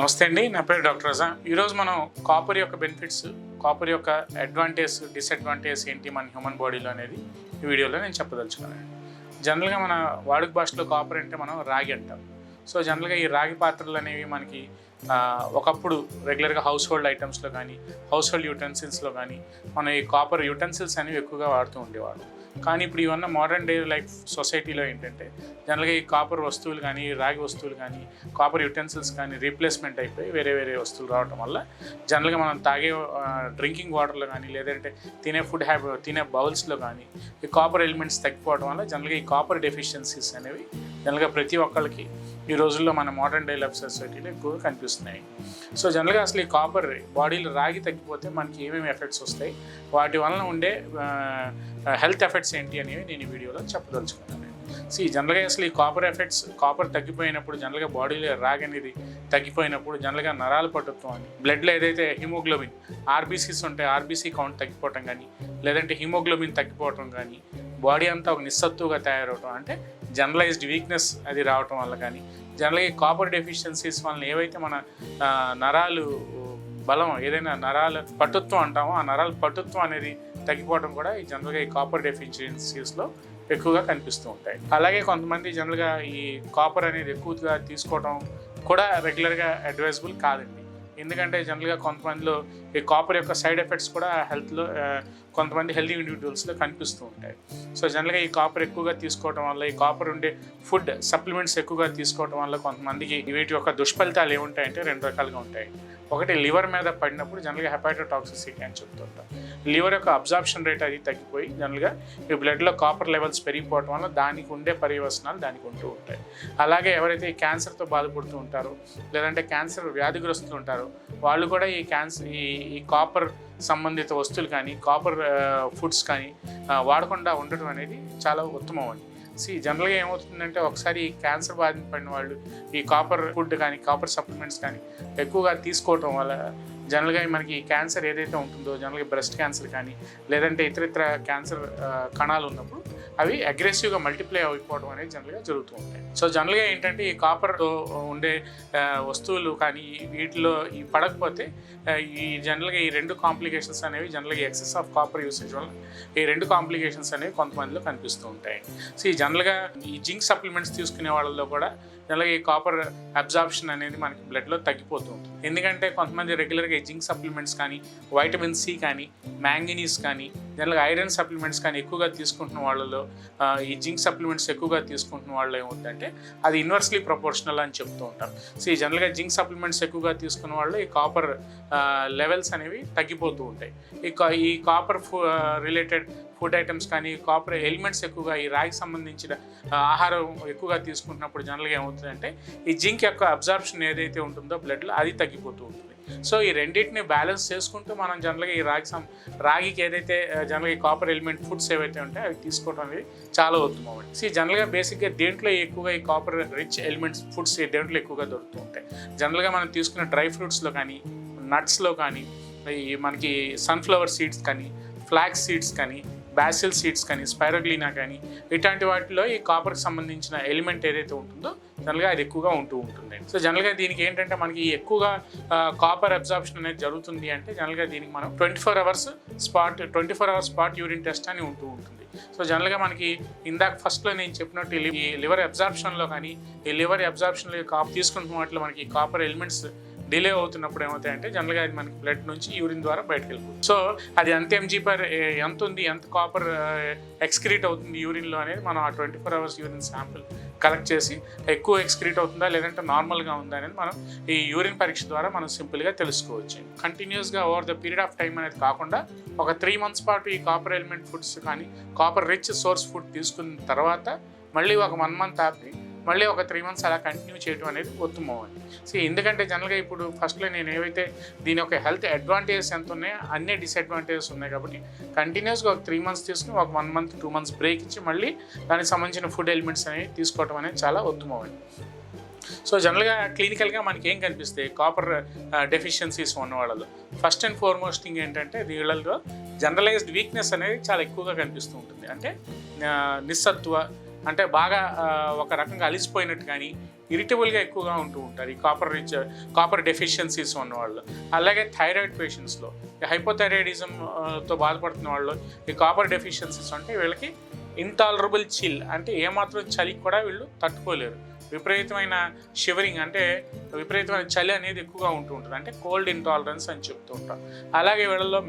నమస్తే అండి, నా పేరు డాక్టర్ రజా. ఈరోజు మనం కాపర్ యొక్క బెనిఫిట్స్, కాపర్ యొక్క అడ్వాంటేజ్, డిసడ్వాంటేజ్ ఏంటి మన హ్యూమన్ బాడీలో అనేది ఈ వీడియోలో నేను చెప్పదలుచుకున్నాను. జనరల్గా మన వాడుక భాషలో కాపర్ అంటే మనం రాగి అంటాం. సో జనరల్గా ఈ రాగి పాత్రలు అనేవి మనకి ఒకప్పుడు రెగ్యులర్గా హౌస్ హోల్డ్ ఐటమ్స్లో కానీ, హౌస్ హోల్డ్ యూటెన్సిల్స్లో కానీ మనం ఈ కాపర్ యూటెన్సిల్స్ అనేవి ఎక్కువగా వాడుతూ ఉండేవాడు. కానీ ఇప్పుడు ఇవన్న మోడర్న్ డే లైఫ్ సొసైటీలో ఏంటంటే జనరల్గా ఈ కాపర్ వస్తువులు కానీ, రాగి వస్తువులు కానీ, కాపర్ యూటెన్సిల్స్ కానీ రీప్లేస్మెంట్ అయిపోయి వేరే వేరే వస్తువులు రావడం వల్ల జనరల్గా మనం తాగే డ్రింకింగ్ వాటర్లో కానీ, లేదంటే తినే బౌల్స్లో కానీ ఈ కాపర్ ఎలిమెంట్స్ తగ్గిపోవడం వల్ల జనరల్గా ఈ కాపర్ డెఫిషియన్సీస్ అనేవి జనరల్గా ప్రతి ఒక్కరికి ఈ రోజుల్లో మన మోడర్న్ డే లైఫ్ సొసైటీలో ఎక్కువగా కనిపిస్తున్నాయి. సో జనరల్గా అసలు ఈ కాపర్ బాడీలో రాగి తగ్గిపోతే మనకి ఏమేమి ఎఫెక్ట్స్ వస్తాయి, వాటి వలన ఉండే హెల్త్ ఎఫెక్ట్స్ ఏంటి అనేవి నేను ఈ వీడియోలో చెప్పదలుచుకున్నాను. జనరల్గా అసలు ఈ కాపర్ ఎఫెక్ట్స్, కాపర్ తగ్గిపోయినప్పుడు జనరల్గా బాడీలో రాగి అనేది తగ్గిపోయినప్పుడు జనరల్గా నరాల పటుత్వం అని, బ్లడ్లో ఏదైతే హిమోగ్లోబిన్ ఆర్బీసీస్ ఉంటాయి, ఆర్బీసీ కౌంట్ తగ్గిపోవటం కానీ, లేదంటే హిమోగ్లోబిన్ తగ్గిపోవటం కానీ, బాడీ అంతా ఒక నిస్సత్తుగా తయారవటం అంటే జనరలైజ్డ్ వీక్నెస్ అది రావటం వల్ల కానీ, జనరల్గా కాపర్ డెఫిషియన్సీస్ వల్ల ఏవైతే మన నరాలు బలం, ఏదైనా నరాల పటుత్వం అంటామో ఆ నరాల పటుత్వం అనేది తగ్గిపోవడం కూడా ఈ జనరల్గా ఈ కాపర్ డెఫిషియన్సీస్లో ఎక్కువగా కనిపిస్తూ ఉంటాయి. అలాగే కొంతమంది జనరల్గా ఈ కాపర్ అనేది ఎక్కువగా తీసుకోవడం కూడా రెగ్యులర్గా అడ్వైజబుల్ కాదండి. ఎందుకంటే జనరల్గా కొంతమందిలో ఈ కాపర్ యొక్క సైడ్ ఎఫెక్ట్స్ కూడా హెల్త్లో కొంతమంది హెల్తీ ఇండివిజువల్స్లో కనిపిస్తూ ఉంటాయి. సో జనరల్గా ఈ కాపర్ ఎక్కువగా తీసుకోవడం వల్ల, ఈ కాపర్ ఉండే ఫుడ్ సప్లిమెంట్స్ ఎక్కువగా తీసుకోవడం వల్ల కొంతమందికి వీటి యొక్క దుష్ఫలితాలు ఏముంటాయంటే రెండు రకాలుగా ఉంటాయి. ఒకటి, లివర్ మీద పడినప్పుడు జనరల్గా హెపాటోటాక్సిసిటీ అని చెప్తుంటాం. లివర్ యొక్క అబ్జార్ప్షన్ రేట్ అది తగ్గిపోయి జనరల్గా ఈ బ్లడ్లో కాపర్ లెవెల్స్ పెరిగిపోవడం వల్ల దానికి ఉండే పర్యవసనాలు దానికి ఉంటూ ఉంటాయి. అలాగే ఎవరైతే ఈ క్యాన్సర్తో బాధపడుతూ ఉంటారో, లేదంటే క్యాన్సర్ వ్యాధిగ్రస్తులు ఉంటారో వాళ్ళు కూడా ఈ కాపర్ సంబంధిత వస్తువులు కానీ, కాపర్ ఫుడ్స్ కానీ వాడకుండా ఉండటం అనేది చాలా ఉత్తమం అండి. జనరల్గా ఏమవుతుందంటే ఒకసారి క్యాన్సర్ బాధిన పడిన వాళ్ళు ఈ కాపర్ ఫుడ్ కానీ, కాపర్ సప్లిమెంట్స్ కానీ ఎక్కువగా తీసుకోవటం వల్ల జనరల్గా మనకి క్యాన్సర్ ఏదైతే ఉంటుందో, జనరల్గా బ్రెస్ట్ క్యాన్సర్ కానీ, లేదంటే ఇతర క్యాన్సర్ కణాలు ఉన్నప్పుడు అవి అగ్రెసివ్గా మల్టిప్లై అయిపోవడం అనేది జనరల్గా జరుగుతూ ఉంటాయి. సో జనరల్గా ఏంటంటే ఈ కాపర్తో ఉండే వస్తువులు కానీ వీటిలో ఈ పడకపోతే ఈ జనరల్గా ఈ రెండు కాంప్లికేషన్స్ అనేవి జనరల్గా ఎక్సెస్ ఆఫ్ కాపర్ యూసేజ్ వల్ల ఈ రెండు కాంప్లికేషన్స్ అనేవి కొంతమందిలో కనిపిస్తూ ఉంటాయి. జనరల్గా ఈ జింక్ సప్లిమెంట్స్ తీసుకునే వాళ్ళలో కూడా జనరల్గా ఈ కాపర్ అబ్జార్ప్షన్ అనేది మనకి బ్లడ్లో తగ్గిపోతూ ఉంటుంది. ఎందుకంటే కొంతమంది రెగ్యులర్గా ఈ జింక్ సప్లిమెంట్స్ కానీ, వైటమిన్ సి కానీ, మ్యాంగనీస్ కానీ, జనరల్గా ఐరన్ సప్లిమెంట్స్ కానీ ఎక్కువగా తీసుకుంటున్న వాళ్ళలో ఈ జింక్ సప్లిమెంట్స్ ఎక్కువగా తీసుకుంటున్న వాళ్ళు ఏమవుతుందంటే అది ఇన్వర్స్లీ ప్రపోర్షనల్ అని చెప్తూ ఉంటాం. జనరల్గా జింక్ సప్లిమెంట్స్ ఎక్కువగా తీసుకున్న వాళ్ళు ఈ కాపర్ లెవెల్స్ అనేవి తగ్గిపోతూ ఉంటాయి. ఈ కాపర్ రిలేటెడ్ ఫుడ్ ఐటమ్స్ కానీ, కాపర్ ఎలిమెంట్స్ ఎక్కువగా ఈ రాగికి సంబంధించిన ఆహారం ఎక్కువగా తీసుకుంటున్నప్పుడు జనరల్గా ఏమవుతుందంటే ఈ జింక్ యొక్క అబ్జార్ప్షన్ ఏదైతే ఉంటుందో బ్లడ్లో అది తగ్గిపోతూ ఉంటుంది. సో ఈ రెండింటిని బ్యాలెన్స్ చేసుకుంటూ మనం జనరల్గా ఈ రాగికి ఏదైతే జనరల్గా ఈ కాపర్ ఎలిమెంట్ ఫుడ్స్ ఏవైతే ఉంటాయో అవి తీసుకోవడం అనేది చాలా ఉత్తమం అండి. జనరల్గా బేసిక్గా దేంట్లో ఎక్కువగా ఈ కాపర్ రిచ్ ఎలిమెంట్స్ ఫుడ్స్ దేంట్లో ఎక్కువగా దొరుకుతూ ఉంటాయి. జనరల్గా మనం తీసుకున్న డ్రై ఫ్రూట్స్లో కానీ, నట్స్లో కానీ, మనకి సన్ఫ్లవర్ సీడ్స్ కానీ, ఫ్లాక్స్ సీడ్స్ కానీ, బాసిల్ సీడ్స్ కానీ, స్పైరోగ్లీనా కానీ ఇట్లాంటి వాటిలో ఈ కాపర్కి సంబంధించిన ఎలిమెంట్ ఏదైతే ఉంటుందో జనరల్గా అది ఎక్కువగా ఉంటూ ఉంటుంది. జనరల్గా దీనికి ఏంటంటే మనకి ఎక్కువగా కాపర్ అబ్జార్ప్షన్ అనేది జరుగుతుంది అంటే జనరల్గా దీనికి మనం 24 అవర్స్ స్పాట్ యూరిన్ టెస్ట్ అని ఉంటూ ఉంటుంది. జనరల్గా మనకి ఇందాక ఫస్ట్లో నేను చెప్పినట్టు ఈ లివర్ అబ్జార్ప్షన్లో కానీ, ఈ లివర్ అబ్జార్ప్షన్లో తీసుకుంటున్న వాటిలో మనకి కాపర్ ఎలిమెంట్స్ డిలే అవుతున్నప్పుడు ఏమవుతాయంటే జనరల్గా అది మనకి బ్లడ్ నుంచి యూరిన్ ద్వారా బయటకు వెళ్ళిపోతుంది. సో అది ఎంత ఎంత ఉంది, ఎంత కాపర్ ఎక్స్క్రీట్ అవుతుంది యూరిన్లో అనేది మనం ఆ 24 అవర్స్ యూరిన్ శాంపిల్ కలెక్ట్ చేసి ఎక్కువ ఎక్స్క్రీట్ అవుతుందా లేదంటే నార్మల్గా ఉందా అనేది మనం ఈ యూరిన్ పరీక్ష ద్వారా మనం సింపుల్గా తెలుసుకోవచ్చు. కంటిన్యూస్గా over the period of time అనేది కాకుండా ఒక 3 months పాటు ఈ కాపర్ ఎలిమెంట్ ఫుడ్స్ కానీ, కాపర్ రిచ్ సోర్స్ ఫుడ్ తీసుకున్న తర్వాత మళ్ళీ ఒక 1 month ఆపి మళ్ళీ ఒక 3 months అలా కంటిన్యూ చేయడం అనేది ఉత్తమం అండి. ఎందుకంటే జనరల్గా ఇప్పుడు ఫస్ట్లో నేను ఏవైతే దీని యొక్క హెల్త్ అడ్వాంటేజెస్ ఎంత ఉన్నాయో అన్నీ డిసడ్వాంటేజెస్ ఉన్నాయి కాబట్టి కంటిన్యూస్గా ఒక 3 months తీసుకుని ఒక 1 month 2 months బ్రేక్ ఇచ్చి మళ్ళీ దానికి సంబంధించిన ఫుడ్ ఎలిమెంట్స్ అనేవి తీసుకోవడం అనేది చాలా ఉత్తమం అండి. జనరల్గా క్లినికల్గా మనకి ఏం కనిపిస్తాయి కాపర్ డెఫిషియన్సీస్ ఉన్న వాళ్ళలో ఫస్ట్ అండ్ ఫార్మోస్ట్ థింగ్ ఏంటంటే వీళ్ళలో జనరలైజ్డ్ వీక్నెస్ అనేది చాలా ఎక్కువగా కనిపిస్తూ ఉంటుంది. అంటే నిస్సత్వ, అంటే బాగా ఒక రకంగా అలిసిపోయినట్టు కానీ, ఇరిటబుల్గా ఎక్కువగా ఉంటూ ఉంటారు ఈ కాపర్ డెఫిషియన్సీస్ ఉన్నవాళ్ళు. అలాగే థైరాయిడ్ పేషెంట్స్లో హైపోథైరాయిడిజంతో బాధపడుతున్న వాళ్ళు ఈ కాపర్ డెఫిషియన్సీస్ అంటే వీళ్ళకి ఇంటాలరబుల్ చిల్, అంటే ఏమాత్రం చలికి కూడా వీళ్ళు తట్టుకోలేరు. విపరీతమైన షివరింగ్, అంటే విపరీతమైన చలి అనేది ఎక్కువగా ఉంటూ ఉంటుంది, అంటే కోల్డ్ ఇంటాలరెన్స్ అని చెప్తూ ఉంటాం. అలాగే వీళ్ళలో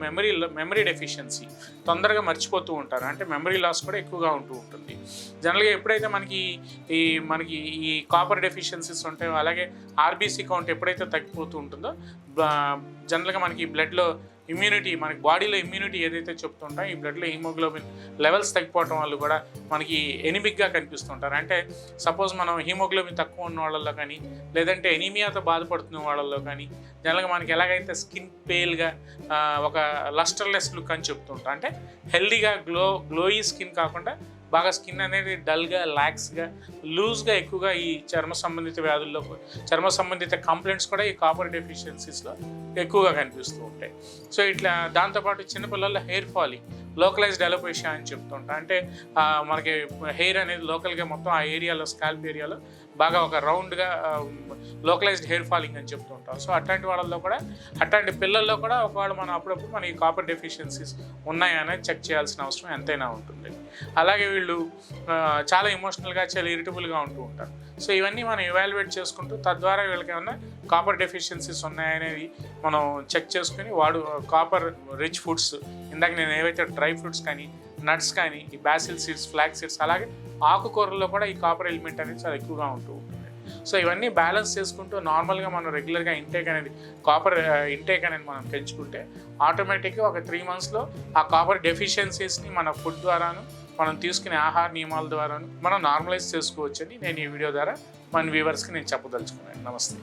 మెమరీ డెఫిషియన్సీ, తొందరగా మర్చిపోతూ ఉంటారు, అంటే మెమరీ లాస్ కూడా ఎక్కువగా ఉంటూ ఉంటుంది. జనరల్గా ఎప్పుడైతే మనకి ఈ కాపర్ డెఫిషియన్సీస్ ఉంటాయో, అలాగే ఆర్బీసీ కౌంట్ ఎప్పుడైతే తగ్గిపోతూ ఉంటుందో జనరల్గా మనకి బ్లడ్లో ఇమ్యూనిటీ, మనకి బాడీలో ఇమ్యూనిటీ ఏదైతే చెప్తుంటాం, ఈ బ్లడ్లో హీమోగ్లోబిన్ లెవెల్స్ తగ్గిపోవటం వల్ల కూడా మనకి ఎనిమిక్గా కనిపిస్తుంటారు. అంటే సపోజ్ మనం హీమోగ్లోబిన్ తక్కువ ఉన్న వాళ్ళల్లో కానీ, లేదంటే ఎనీమియాతో బాధపడుతున్న వాళ్ళల్లో కానీ జనరల్గా మనకి ఎలాగైతే స్కిన్ పేల్గా ఒక లస్టర్లెస్ లుక్ అని చెప్తుంటాం, అంటే హెల్దీగా గ్లోయీ స్కిన్ కాకుండా బాగా స్కిన్ అనేది డల్గా, లాక్స్గా, లూజ్గా ఎక్కువగా ఈ చర్మ సంబంధిత వ్యాధుల్లో, చర్మ సంబంధిత కంప్లైంట్స్ కూడా ఈ కాపర్ డెఫిషియన్సీస్లో ఎక్కువగా కనిపిస్తూ ఉంటాయి. సో ఇట్లా దాంతోపాటు చిన్నపిల్లల్లో హెయిర్ ఫాలింగ్, లోకలైజ్డ్ అలోపేషియా అని చెప్తుంటా, అంటే మనకి హెయిర్ అనేది లోకల్గా మొత్తం ఆ ఏరియాలో, స్కాల్ప్ ఏరియాలో బాగా ఒక రౌండ్గా లోకలైజ్డ్ హెయిర్ ఫాలింగ్ అని చెప్తుంటాం. సో అట్లాంటి వాళ్ళల్లో కూడా, అట్లాంటి పిల్లల్లో కూడా ఒకవేళ మనం అప్పుడప్పుడు మన ఈ కాపర్ డెఫిషియన్సీస్ ఉన్నాయా అనేది చెక్ చేయాల్సిన అవసరం ఎంతైనా ఉంటుంది. అలాగే వీళ్ళు చాలా ఎమోషనల్గా, చాలా ఇరిటబుల్గా ఉంటూ ఉంటారు. సో ఇవన్నీ మనం ఎవాల్యుయేట్ చేసుకుంటూ తద్వారా వీళ్ళకి ఏమన్నా కాపర్ డెఫిషియన్సీస్ ఉన్నాయనేది మనం చెక్ చేసుకుని కాపర్ రిచ్ ఫుడ్స్, ఇందాక నేను ఏవైతే డ్రై ఫ్రూట్స్ కానీ, నట్స్ కానీ, ఈ బాసిల్ సీడ్స్, ఫ్లాక్ సీడ్స్, అలాగే ఆకుకూరల్లో కూడా ఈ కాపర్ ఎలిమెంట్ అనేది చాలా ఎక్కువగా ఉంటూ ఉంటుంది. సో ఇవన్నీ బ్యాలెన్స్ చేసుకుంటూ నార్మల్గా మనం రెగ్యులర్గా కాపర్ ఇంటేక్ అనేది మనం పెంచుకుంటే ఆటోమేటిక్గా ఒక 3 monthsలో ఆ కాపర్ డెఫిషియన్సీస్ని మన ఫుడ్ ద్వారాను, మనం తీసుకునే ఆహార నియమాల ద్వారాను మనం నార్మలైజ్ చేసుకోవచ్చని నేను ఈ వీడియో ద్వారా మన వ్యూవర్స్కి నేను చెప్పదలుచుకున్నాను. నమస్తే.